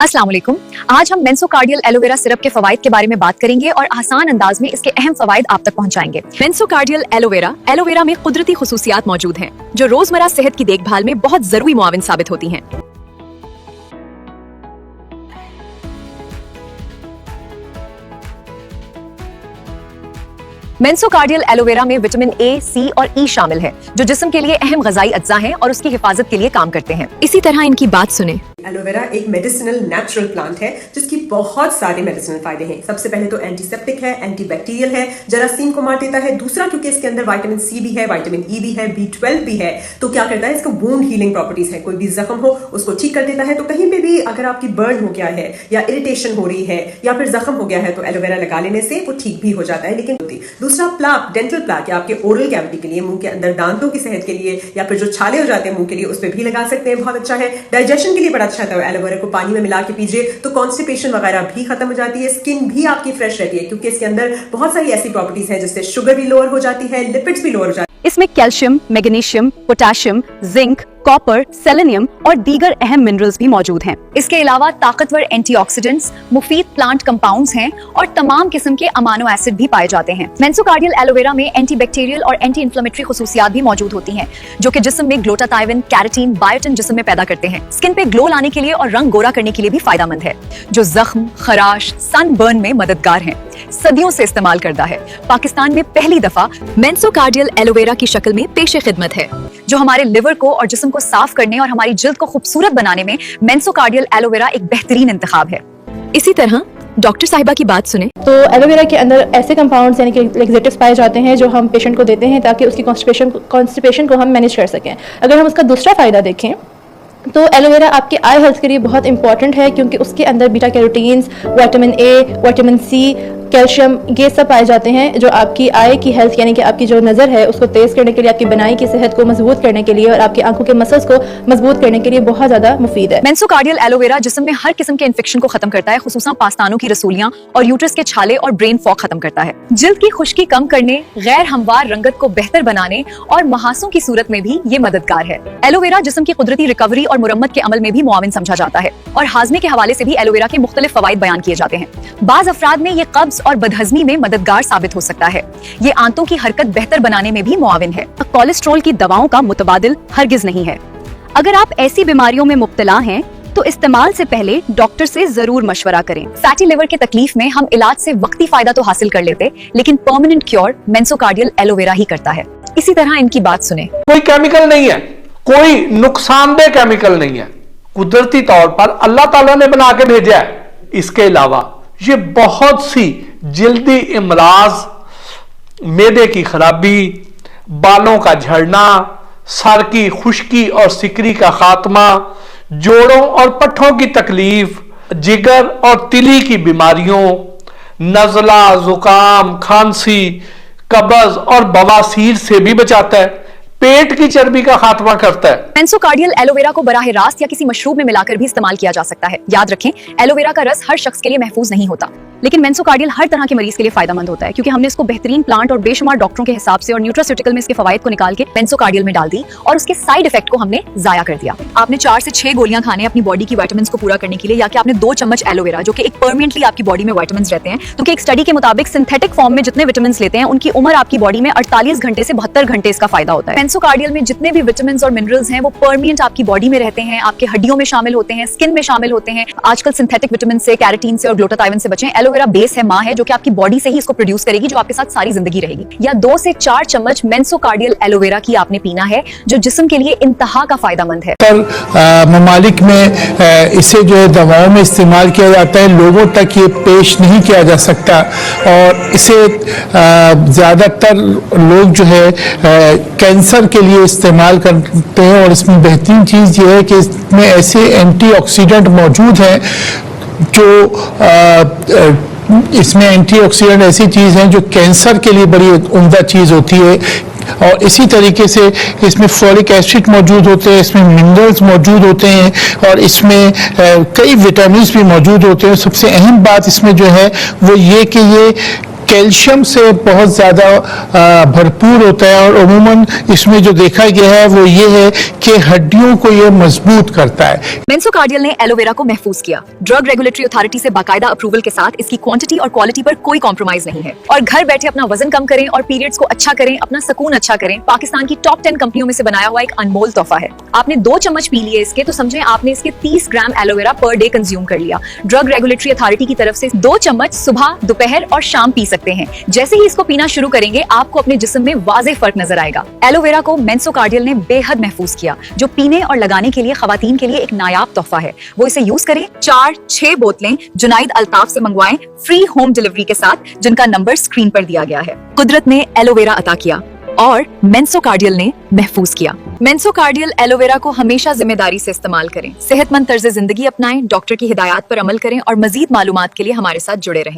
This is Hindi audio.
अस्सलाम वालेकुम। आज हम मेंसोकार्डियल एलोवेरा सिरप के फवाइद के बारे में बात करेंगे और आसान अंदाज में इसके अहम फवाइद आप तक पहुंचाएंगे। मेंसोकार्डियल एलोवेरा में कुदरती खुसूसियात मौजूद हैं जो रोजमर्रा सेहत की देखभाल में बहुत जरूरी मुआविन साबित होती हैं। मेंसोकार्डियल एलोवेरा में विटामिन ए, सी और ई शामिल है जो जिस्म के लिए अहम ग़िज़ाई अज्जा हैं और उसकी हिफाजत के लिए काम करते हैं। इसी तरह इनकी बात सुने। एलोवेरा एक मेडिसिनल नेचुरल प्लांट है जिसकी बहुत सारे मेडिसिनल फायदे हैं। सबसे पहले तो एंटीसेप्टिक है, एंटीबैक्टीरियल है, जरासीम को मार देता है। दूसरा, क्योंकि इसके अंदर विटामिन सी भी है, विटामिन ई भी है, B12 भी है, तो क्या करता है, इसको वुंड हीलिंग प्रॉपर्टीज है। कोई भी जख्म हो उसको ठीक कर देता है। तो कहीं पे भी अगर आपकी बर्न हो गया है या इरिटेशन हो रही है या फिर जख्म हो गया है तो एलोवेरा लगा लेने से वो ठीक भी हो जाता है। लेकिन दूसरा, प्लाक, डेंटल प्लाक या आपके ओरल कैविटी के लिए, मुंह के अंदर दांतों की सेहत के लिए या फिर जो छाले हो जाते हैं मुंह के लिए, उस पर भी लगा सकते हैं। बहुत अच्छा है। डाइजेशन के लिए बड़ा अच्छा है। एलोवेरा को पानी में मिला के पीजिए तो कॉन्स्टिपेशन वगैरह भी खत्म हो जाती है। स्किन भी आपकी फ्रेश रहती है क्योंकि इसके अंदर बहुत सारी ऐसी प्रॉपर्टीज हैं जिससे शुगर भी लोअर हो जाती है, लिपिड्स भी लोअर हो जाती है। इसमें calcium, magnesium, potassium, zinc, copper, selenium और दीगर अहम मिनरल्स भी मौजूद हैं। इसके अलावा ताकतवर एंटीऑक्सीडेंट्स, मुफीद प्लांट कंपाउंड्स हैं और तमाम किस्म के अमानो एसिड भी पाए जाते हैं। मेंसोकार्डियल एलोवेरा में एंटीबैक्टीरियल और एंटी इन्फ्लेमेटरी खुसूसियात भी मौजूद होती हैं जो कि जिस्म में ग्लूटाथायोन, कैराटीन, बायोटिन जिस्म में पैदा करते हैं। स्किन पे ग्लो लाने के लिए और रंग गोरा करने के लिए भी फायदेमंद है, जो जख्म, खराश, सनबर्न में मददगार है। सदियों से इस्तेमाल करता है। पाकिस्तान में पहली दफा मेंसोकार्डियल एलोवेरा की शक्ल में पेश खिदमत है जो हमारे लिवर को और जिस्म को साफ करने और हमारी जिल्द को खूबसूरत बनाने में मेंसोकार्डियल एलोवेरा एक बेहतरीन इंतखाब है। इसी तरह डॉक्टर साहिबा की बात सुने तो एलोवेरा के अंदर ऐसे कंपाउंड्स यानी कि लेक्सेटिव्स पाए जाते हैं जो हम पेशेंट को देते हैं ताकि उसकी कॉन्स्टिपेशन को हम मैनेज कर सकें। अगर हम उसका दूसरा फ़ायदा देखें तो एलोवेरा आपके आई हेल्थ के लिए बहुत इंपॉर्टेंट है क्योंकि उसके अंदर beta carotenes, vitamin a, vitamin c, calcium, ये सब पाए जाते हैं जो आपकी आई की हेल्थ यानी कि आपकी जो नज़र है उसको तेज़ करने के लिए, आपकी बनाई की सेहत को मजबूत करने के लिए और आपकी आंखों के मसल्स को मजबूत करने के लिए बहुत ज़्यादा मुफीद है। मेंसोकार्डियल एलोवेरा जिस्म में हर किस्म के इन्फेक्शन को खत्म करता है, खुसूसन पास्तानों की रसूलियां और यूट्रस के छाले और ब्रेन फॉग खत्म करता है। जिल्द की खुश्की कम करने, गैर हमवार रंगत को बेहतर बनाने और महासों की सूरत में भी ये मददगार है। एलोवेरा जिस्म की कुदरती रिकवरी और मुरम्मत के अमल में भी मुआविन समझा जाता है और हाजमे के हवाले से भी एलोवेरा के मुख्तलिफ फवाइद बयान किए जाते हैं। बाज अफराद में ये कब्ज और बदहजमी में मददगार साबित हो सकता है। ये आंतों की हरकत बेहतर बनाने में भी मुआविन है। कोलेस्ट्रॉल की दवाओं का मुतबादिल हरगिज नहीं है। अगर आप ऐसी बीमारियों में मुब्तला हैं तो इस्तेमाल से पहले डॉक्टर से जरूर मशवरा करें। फैटी लिवर की तकलीफ में हम इलाज से वक्ती फायदा तो हासिल कर लेते लेकिन परमानेंट क्योर मेंसोकार्डियल एलोवेरा ही करता है। इसी तरह इनकी बात सुने। कोई केमिकल नहीं है, कोई नुकसानदेह केमिकल नहीं है, कुदरती तौर पर अल्लाह ताला ने बना के भेजा है। इसके अलावा ये बहुत सी जिल्दी इमराज, मैदे की खराबी, बालों का झड़ना, सर की खुश्की और सिकरी का खात्मा, जोड़ों और पट्ठों की तकलीफ, जिगर और तिली की बीमारियों, नज़ला, जुकाम, खांसी, कब्ज और बवासीर से भी बचाता है। पेट की चर्बी का खात्मा करता है। मेंसोकार्डियल एलोवेरा को बराह रास्त या किसी मशरूब में मिलाकर भी इस्तेमाल किया जा सकता है। याद रखें, एलोवेरा का रस हर शख्स के लिए महफूज नहीं होता, लेकिन मेंसोकार्डियल हर तरह के मरीज के लिए फायदेमंद होता है क्योंकि हमने इसको बेहतरीन प्लांट और बेशुमार डॉक्टरों के हिसाब से और न्यूट्रास्यूटिकल में इसके फवाइद को निकाल के मेंसोकार्डियल में डाल दी और उसके साइड इफेक्ट को हमने जाया कर दिया। आपने 4 से 6 गोलियां खाने अपनी बॉडी की विटामिन को पूरा करने के लिए, या कि आपने 2 चम्मच एलोवेरा जो कि एक परमानेंटली आपकी बॉडी में विटामिन रहते हैं, क्योंकि एक स्टडी के मुताबिक सिंथेटिक फॉर्म में जितने विटामिन लेते हैं उनकी उम्र आपकी बॉडी में 48 घंटे से 72 घंटे इसका फायदा होता है। मेंसोकार्डियल में जितने भी विटामिन और मिनरल्स हैं वो परमानेंट आपकी बॉडी में रहते हैं, आपके हड्डियों में शामिल होते हैं, स्किन में शामिल होते हैं। आजकल सिंथेटिक विटामिन से, कैराटीन से और ग्लूटाथायोन से बचें। एलोवेरा बेस है, मां है जो कि आपकी बॉडी से ही इसको प्रोड्यूस करेगी, जो आपके साथ सारी जिंदगी रहेगी। या 2 से 4 चम्मच मेंसोकार्डियल एलोवेरा की आपने पीना है जो जिस्म के लिए इंतहा का फायदामंद है। ममालिक में इसे जो है दवाओं में इस्तेमाल किया जाता है, लोगों तक ये पेश नहीं किया जा सकता और इसे ज़्यादातर लोग जो है कैंसर के लिए इस्तेमाल करते हैं और इसमें बेहतरीन चीज़ ये है कि इसमें ऐसे एंटीऑक्सीडेंट मौजूद हैं जो इसमें एंटीऑक्सीडेंट ऐसी चीज़ हैं जो कैंसर के लिए बड़ी उम्दा चीज़ होती है। और इसी तरीके से इसमें फोलिक एसिड मौजूद होते हैं, इसमें मिनरल्स मौजूद होते हैं और इसमें कई विटामिन भी मौजूद होते हैं। सबसे अहम बात इसमें जो है वो ये कि ये कैल्शियम से बहुत ज़्यादा भरपूर होता है और अमूमन इसमें जो देखा गया है वो ये है कि हड्डियों को ये मजबूत करता है। मेंसोकार्डियल ने एलोवेरा को महफूज किया। ड्रग रेगुलेटरी अथॉरिटी से बाकायदा अप्रूवल के साथ इसकी क्वांटिटी और क्वालिटी पर कोई कॉम्प्रोमाइज नहीं है। और घर बैठे अपना वजन कम करें और पीरियड्स को अच्छा करें, अपना सुकून अच्छा करें, पाकिस्तान की टॉप 10 कंपनियों में से बनाया हुआ एक अनमोल तोहफा है। आपने 2 चम्मच पी लिए इसके, तो समझे आपने इसके 30 ग्राम एलोवेरा पर डे कंज्यूम कर लिया। ड्रग रेगुलेटरी अथॉरिटी की तरफ से 2 चम्मच सुबह, दोपहर और शाम पी सकते हैं। जैसे ही इसको पीना शुरू करेंगे आपको अपने जिस्म में वाज़ेह फर्क नजर आएगा। एलोवेरा को मेंसोकार्डियल ने बेहद महफूज किया, जो पीने और लगाने के लिए खवातीन के लिए एक नायाब तोहफा है। वो इसे यूज करें। 4-6 बोतलें जुनाइद अल्ताफ से मंगवाएं फ्री होम डिलीवरी के साथ, जिनका नंबर स्क्रीन पर दिया गया है। कुदरत ने एलोवेरा अता किया और मेंसोकार्डियल ने महफूज किया। मेंसोकार्डियल एलोवेरा को हमेशा जिम्मेदारी से इस्तेमाल करें। सेहतमंद तर्ज जिंदगी अपनाएं, डॉक्टर की हिदायत पर अमल करें और मजीद मालूमात के लिए हमारे साथ जुड़े रहें।